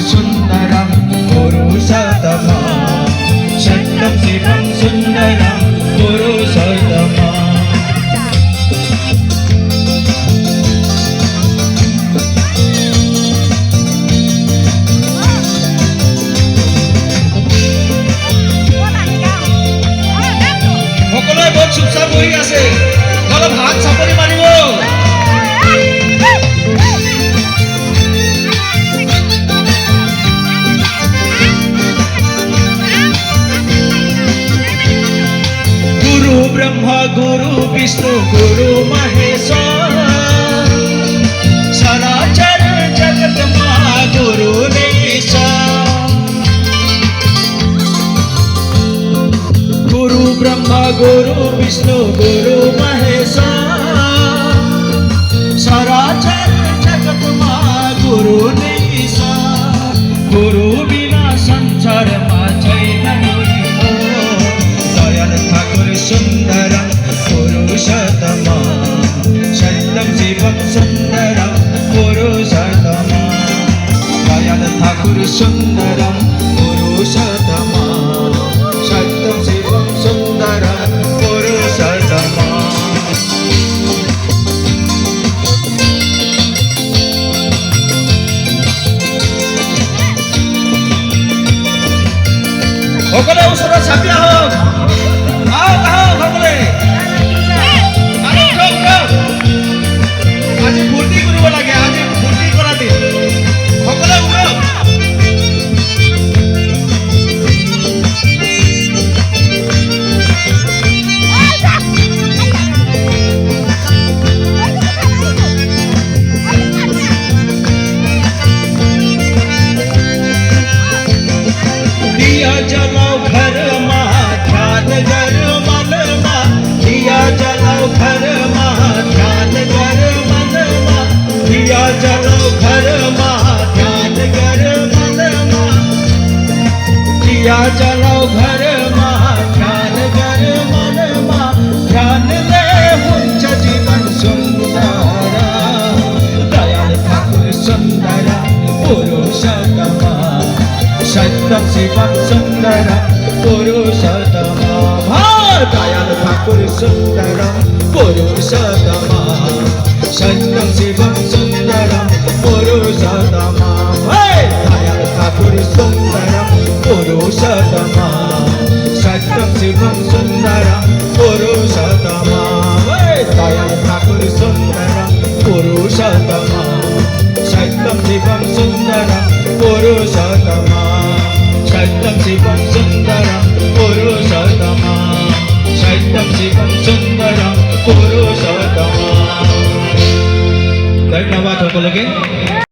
सुंदरम पुरुषोत्तमा सत्यम शिवम सुंदरम पुरुषोत्तमा সকলোৱে বহুত চুপচাপ বহি আছে অলপ হাত চাপৰি মাৰিব गुरु ब्रह्मा गुरु विष्णु गुरु महेश्वर चराचर जगत मा गुरु गुरु ब्रह्मा गुरु विष्णु गुरु महेश्वर चराचर जगत मा गुरु गुरु बिना संसार मा छैन दयाल ठाकुर सुंदरम पुरुषोत्तमा सत्यम शिवम सुंदरम पुरुषोत्तमा दयाल ठाकुर सुंदरम पुरुषोत्तमा सत्यम शिवम सुंदरम पुरुषोत्तमा সকলে ওচৰত চাপি আহক আহক আহক সকলে আজি ফূৰ্তি কৰিব লাগে আজি ফূৰ্তি কৰা দিন সকলে উঠক दिया जलाओ घर मा ध्यान कर मन मा दिया जलाओ घर मा ध्यान कर मन मा दिया जलाओ घर मा ध्यान कर मन मा दिया जलाओ घर मा ध्यान कर मन मा ध्यान ले हुंच जीवन सुंदर दयाल ठाकुर सुंदर पुरुषोत्तमा सत्यम शिवम सुंदरम पुरुषोत्तमा दयाल ठाकुर सुंदरम पुरुषोत्तमा सत्यम शिवम सुंदरम पुरुषोत्तमा दयाल ठाकुर सुंदरम पुरुषोत्तमा सत्यम शिवम सुंदरम पुरुषोत्तमा दयाल ठाकुर सुंदरम पुरुषोत्तमा सत्यम शिवम सुंदरम पुरुषोत्तमा सत्यम शिवम सुंदरम पुरुषोत्तमा सत्यम शिवम सुंदरम पुरुषोत्तमा धन्यवाद সকলকে।